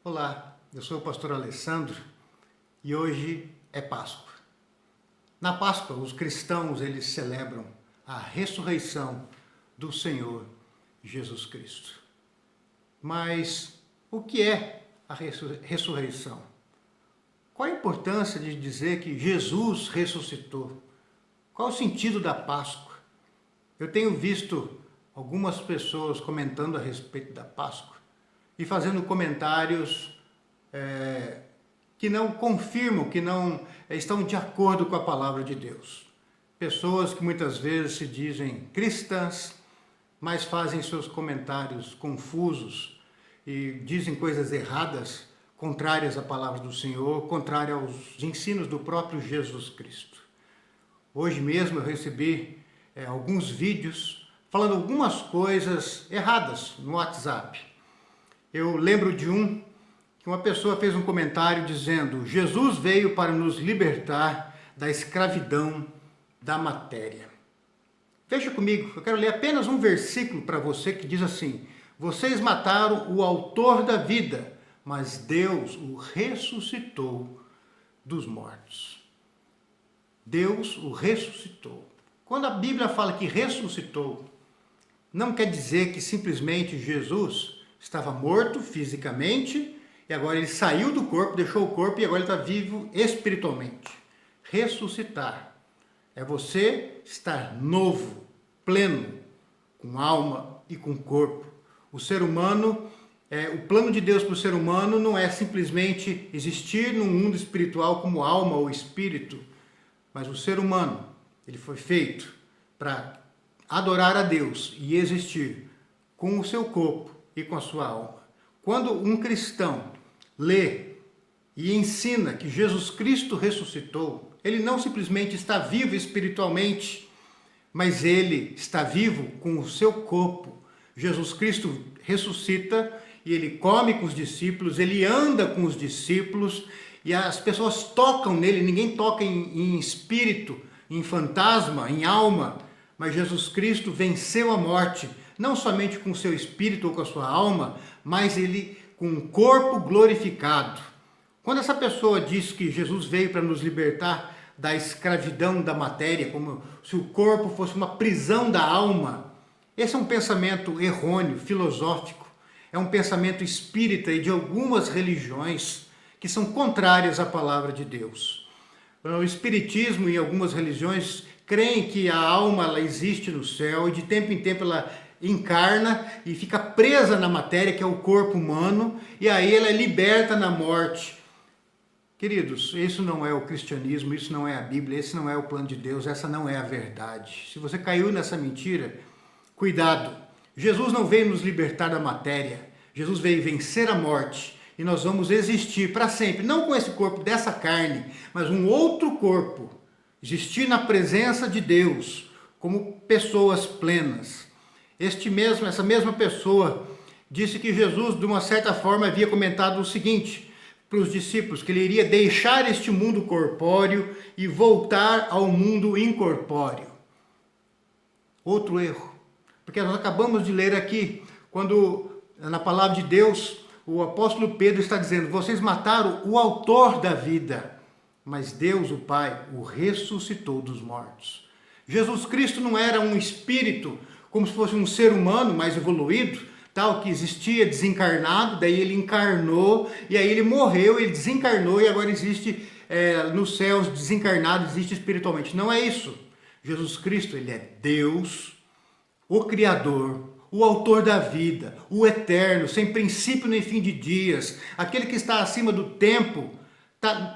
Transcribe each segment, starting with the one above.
Olá, eu sou o pastor Alessandro e hoje é Páscoa. Na Páscoa, os cristãos eles celebram a ressurreição do Senhor Jesus Cristo. Mas o que é a ressurreição? Qual a importância de dizer que Jesus ressuscitou? Qual o sentido da Páscoa? Eu tenho visto algumas pessoas comentando a respeito da Páscoa e fazendo comentários que não confirmam, que não estão de acordo com a palavra de Deus. Pessoas que muitas vezes se dizem cristãs, mas fazem seus comentários confusos e dizem coisas erradas, contrárias à palavra do Senhor, contrárias aos ensinos do próprio Jesus Cristo. Hoje mesmo eu recebi alguns vídeos falando algumas coisas erradas no WhatsApp. Eu lembro de que uma pessoa fez um comentário dizendo: Jesus veio para nos libertar da escravidão da matéria. Veja comigo, eu quero ler apenas um versículo para você que diz assim: vocês mataram o autor da vida, mas Deus o ressuscitou dos mortos. Deus o ressuscitou. Quando a Bíblia fala que ressuscitou, não quer dizer que simplesmente Jesus estava morto fisicamente e agora ele saiu do corpo, deixou o corpo e agora ele está vivo espiritualmente. Ressuscitar é você estar novo, pleno, com alma e com corpo. O ser humano, o plano de Deus para o ser humano não é simplesmente existir num mundo espiritual como alma ou espírito, mas o ser humano, ele foi feito para adorar a Deus e existir com o seu corpo e com a sua alma. Quando um cristão lê e ensina que Jesus Cristo ressuscitou, ele não simplesmente está vivo espiritualmente, mas ele está vivo com o seu corpo. Jesus Cristo ressuscita e ele come com os discípulos, ele anda com os discípulos e as pessoas tocam nele. Ninguém toca em espírito, em fantasma, em alma, mas Jesus Cristo venceu a morte, não somente com o seu espírito ou com a sua alma, mas ele com um corpo glorificado. Quando essa pessoa diz que Jesus veio para nos libertar da escravidão da matéria, como se o corpo fosse uma prisão da alma, esse é um pensamento errôneo, filosófico, é um pensamento espírita e de algumas religiões que são contrárias à palavra de Deus. O espiritismo e algumas religiões creem que a alma ela existe no céu e de tempo em tempo ela encarna e fica presa na matéria, que é o corpo humano, e aí ela é liberta na morte. Queridos, isso não é o cristianismo, isso não é a Bíblia, esse não é o plano de Deus, essa não é a verdade. Se você caiu nessa mentira, cuidado. Jesus não veio nos libertar da matéria, Jesus veio vencer a morte e nós vamos existir para sempre, não com esse corpo dessa carne, mas um outro corpo, existir na presença de Deus como pessoas plenas. Essa mesma pessoa disse que Jesus, de uma certa forma, havia comentado o seguinte para os discípulos, que ele iria deixar este mundo corpóreo e voltar ao mundo incorpóreo. Outro erro, porque nós acabamos de ler aqui, quando na palavra de Deus, o apóstolo Pedro está dizendo: vocês mataram o autor da vida, mas Deus, o Pai, o ressuscitou dos mortos. Jesus Cristo não era um espírito, como se fosse um ser humano mais evoluído, tal que existia desencarnado, daí ele encarnou, e aí ele morreu, ele desencarnou e agora existe nos céus desencarnado, existe espiritualmente. Não é isso. Jesus Cristo, ele é Deus, o Criador, o autor da vida, o eterno, sem princípio nem fim de dias, aquele que está acima do tempo.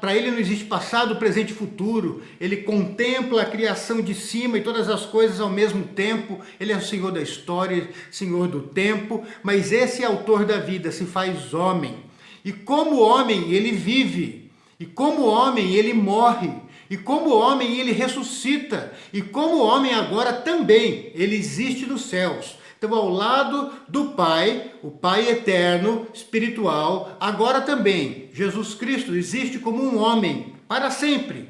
Para ele não existe passado, presente e futuro. Ele contempla a criação de cima e todas as coisas ao mesmo tempo. Ele é o Senhor da história, Senhor do tempo, mas esse autor da vida se faz homem. E como homem ele vive, e como homem ele morre, e como homem ele ressuscita, e como homem agora também ele existe nos céus. Então, ao lado do Pai, o Pai eterno, espiritual, agora também Jesus Cristo existe como um homem para sempre,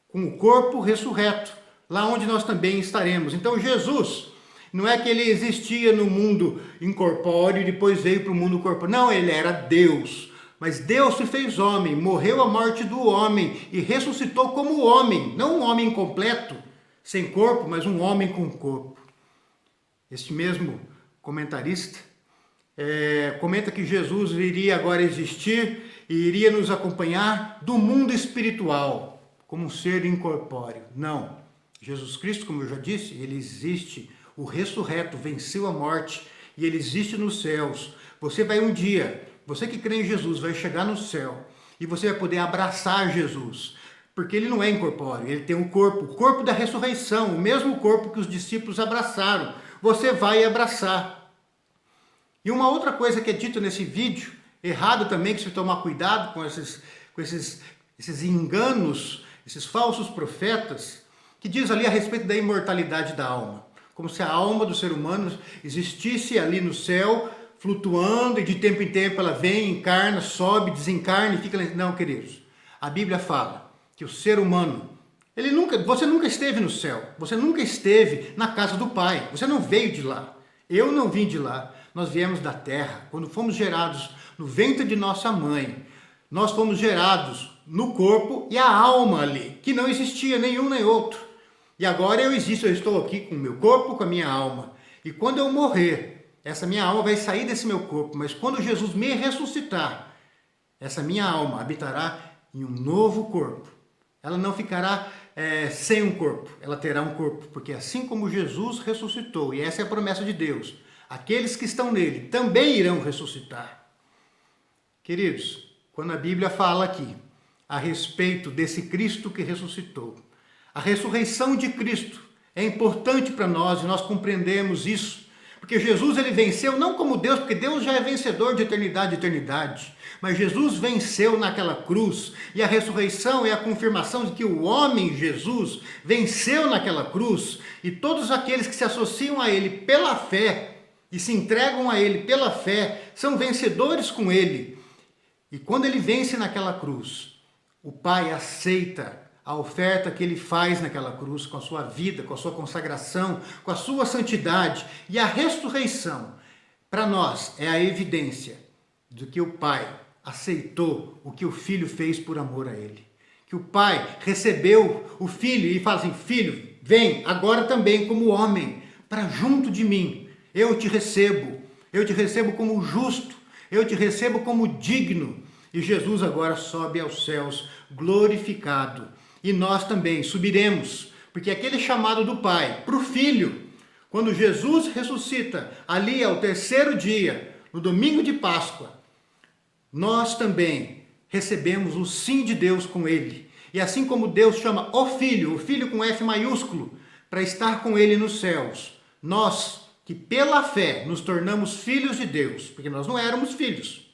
com o corpo ressurreto, lá onde nós também estaremos. Então, Jesus Não é que ele existia no mundo incorpóreo e depois veio para o mundo corpóreo. Não, ele era Deus. Mas Deus se fez homem, morreu a morte do homem e ressuscitou como homem, não um homem completo, sem corpo, mas um homem com corpo. Este mesmo comentarista comenta que Jesus iria agora existir e iria nos acompanhar do mundo espiritual, como um ser incorpóreo. Não. Jesus Cristo, como eu já disse, ele existe, o ressurreto venceu a morte e ele existe nos céus. Você vai um dia, você que crê em Jesus, vai chegar no céu e você vai poder abraçar Jesus, porque ele não é incorpóreo, ele tem um corpo, o corpo da ressurreição, o mesmo corpo que os discípulos abraçaram. Você vai abraçar. E uma outra coisa que é dito nesse vídeo, errado também, que se tomar cuidado com esses enganos, esses falsos profetas, que diz ali a respeito da imortalidade da alma. Como se a alma do ser humano existisse ali no céu, flutuando, e de tempo em tempo ela vem, encarna, sobe, desencarna e fica... Não, queridos. A Bíblia fala que o ser humano, você nunca esteve no céu, você nunca esteve na casa do Pai, você não veio de lá. Eu não vim de lá. Nós viemos da terra. Quando fomos gerados no ventre de nossa mãe, nós fomos gerados no corpo e a alma ali, que não existia nenhum nem outro. E agora eu existo, eu estou aqui com o meu corpo, com a minha alma. E quando eu morrer, essa minha alma vai sair desse meu corpo, mas quando Jesus me ressuscitar, essa minha alma habitará em um novo corpo. Ela não ficará sem um corpo, ela terá um corpo, porque assim como Jesus ressuscitou, e essa é a promessa de Deus, aqueles que estão nele também irão ressuscitar. Queridos, quando a Bíblia fala aqui a respeito desse Cristo que ressuscitou, a ressurreição de Cristo é importante para nós e nós compreendemos isso, porque Jesus ele venceu não como Deus, porque Deus já é vencedor de eternidade, mas Jesus venceu naquela cruz e a ressurreição é a confirmação de que o homem Jesus venceu naquela cruz e todos aqueles que se associam a ele pela fé e se entregam a ele pela fé, são vencedores com ele. E quando ele vence naquela cruz, o Pai aceita a oferta que ele faz naquela cruz, com a sua vida, com a sua consagração, com a sua santidade. E a ressurreição, para nós, é a evidência de que o Pai aceitou o que o Filho fez por amor a ele. Que o Pai recebeu o Filho e fala assim, Filho, vem agora também como homem, para junto de mim. Eu te recebo como justo, eu te recebo como digno. E Jesus agora sobe aos céus, glorificado. E nós também subiremos, porque aquele chamado do Pai para o Filho, quando Jesus ressuscita, ali ao terceiro dia, no domingo de Páscoa, nós também recebemos o sim de Deus com ele. E assim como Deus chama o Filho com F maiúsculo, para estar com ele nos céus, nós que pela fé nos tornamos filhos de Deus, porque nós não éramos filhos.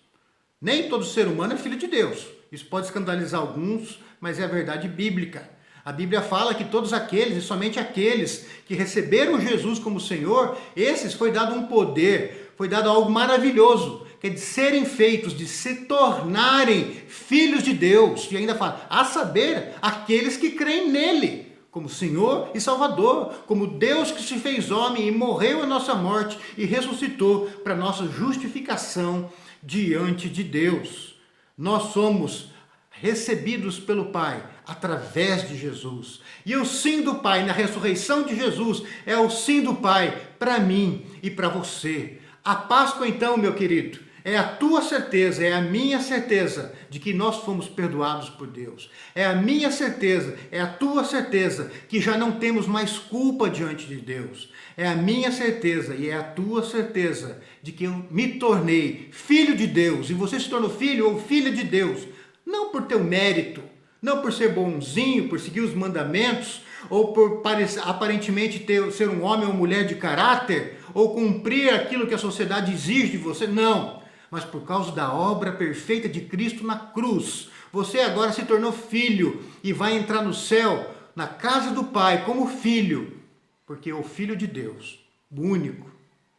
Nem todo ser humano é filho de Deus. Isso pode escandalizar alguns, mas é a verdade bíblica. A Bíblia fala que todos aqueles, e somente aqueles que receberam Jesus como Senhor, esses foi dado um poder, foi dado algo maravilhoso, que é de serem feitos, de se tornarem filhos de Deus. E ainda fala, a saber, aqueles que creem nele, como Senhor e Salvador, como Deus que se fez homem e morreu a nossa morte e ressuscitou para nossa justificação diante de Deus. Nós somos recebidos pelo Pai através de Jesus. E o sim do Pai na ressurreição de Jesus é o sim do Pai para mim e para você. A Páscoa então, meu querido, é a tua certeza, é a minha certeza de que nós fomos perdoados por Deus. É a minha certeza, é a tua certeza que já não temos mais culpa diante de Deus. É a minha certeza e é a tua certeza de que eu me tornei filho de Deus. E você se tornou filho ou filha de Deus, não por teu mérito, não por ser bonzinho, por seguir os mandamentos, ou por aparentemente ser um homem ou mulher de caráter, ou cumprir aquilo que a sociedade exige de você, não. Mas por causa da obra perfeita de Cristo na cruz, você agora se tornou filho e vai entrar no céu, na casa do Pai, como filho, porque o Filho de Deus, o único,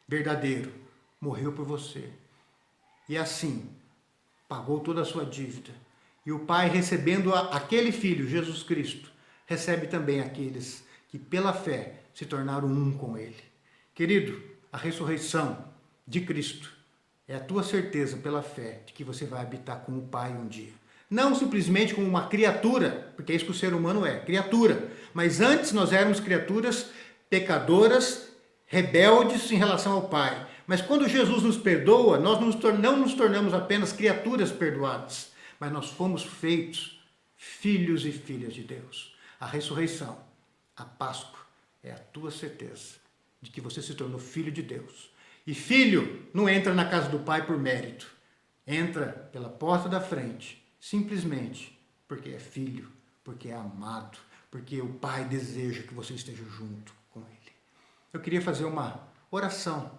verdadeiro, morreu por você. E assim, pagou toda a sua dívida. E o Pai, recebendo aquele Filho, Jesus Cristo, recebe também aqueles que pela fé se tornaram um com Ele. Querido, a ressurreição de Cristo É a tua certeza pela fé de que você vai habitar com o Pai um dia. Não simplesmente como uma criatura, porque é isso que o ser humano é, criatura. Mas antes nós éramos criaturas pecadoras, rebeldes em relação ao Pai. Mas quando Jesus nos perdoa, nós não nos tornamos apenas criaturas perdoadas, mas nós fomos feitos filhos e filhas de Deus. A ressurreição, a Páscoa, é a tua certeza de que você se tornou filho de Deus. E filho não entra na casa do Pai por mérito. Entra pela porta da frente, simplesmente porque é filho, porque é amado, porque o Pai deseja que você esteja junto com Ele. Eu queria fazer uma oração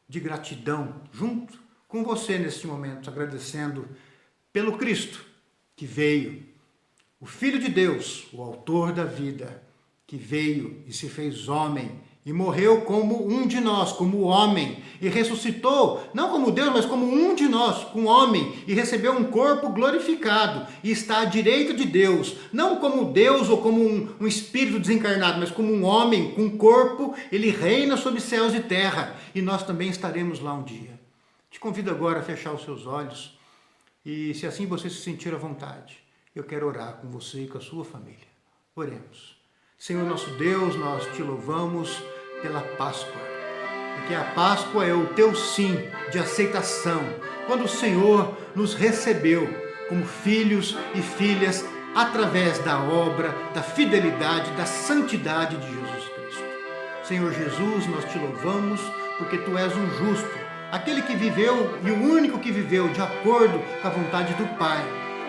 de gratidão junto com você neste momento, agradecendo pelo Cristo que veio, o Filho de Deus, o autor da vida, que veio e se fez homem e morreu como um de nós, como homem, e ressuscitou, não como Deus, mas como um de nós, como homem, e recebeu um corpo glorificado, e está à direita de Deus, não como Deus ou como um espírito desencarnado, mas como um homem com corpo, ele reina sobre céus e terra, e nós também estaremos lá um dia. Te convido agora a fechar os seus olhos, e se assim você se sentir à vontade, eu quero orar com você e com a sua família. Oremos. Senhor nosso Deus, nós te louvamos pela Páscoa, porque a Páscoa é o teu sim de aceitação, quando o Senhor nos recebeu como filhos e filhas através da obra, da fidelidade, da santidade de Jesus Cristo. Senhor Jesus, nós te louvamos porque tu és um justo, aquele que viveu e o único que viveu de acordo com a vontade do Pai.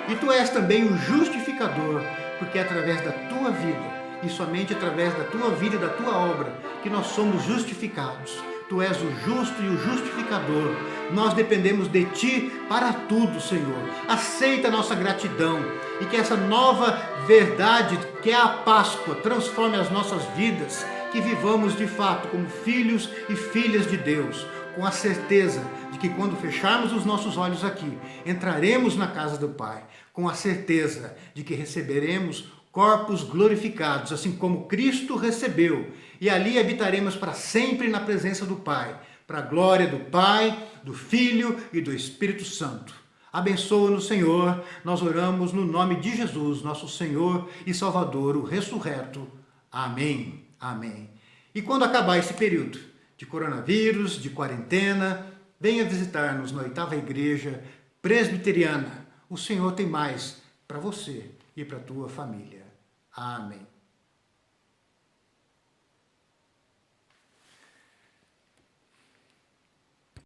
E tu és também o justificador, porque é através da tua vida e somente através da tua vida e da tua obra que nós somos justificados. Tu és o justo e o justificador. Nós dependemos de ti para tudo, Senhor. Aceita a nossa gratidão e que essa nova verdade, que é a Páscoa, transforme as nossas vidas, que vivamos de fato como filhos e filhas de Deus, com a certeza de que quando fecharmos os nossos olhos aqui, entraremos na casa do Pai, com a certeza de que receberemos corpos glorificados, assim como Cristo recebeu, e ali habitaremos para sempre na presença do Pai, para a glória do Pai, do Filho e do Espírito Santo. Abençoa-nos, Senhor, nós oramos no nome de Jesus, nosso Senhor e Salvador, o ressurreto. Amém. Amém. E quando acabar esse período de coronavírus, de quarentena, venha visitar-nos na 8ª Igreja Presbiteriana. O Senhor tem mais para você e para a tua família. Amém.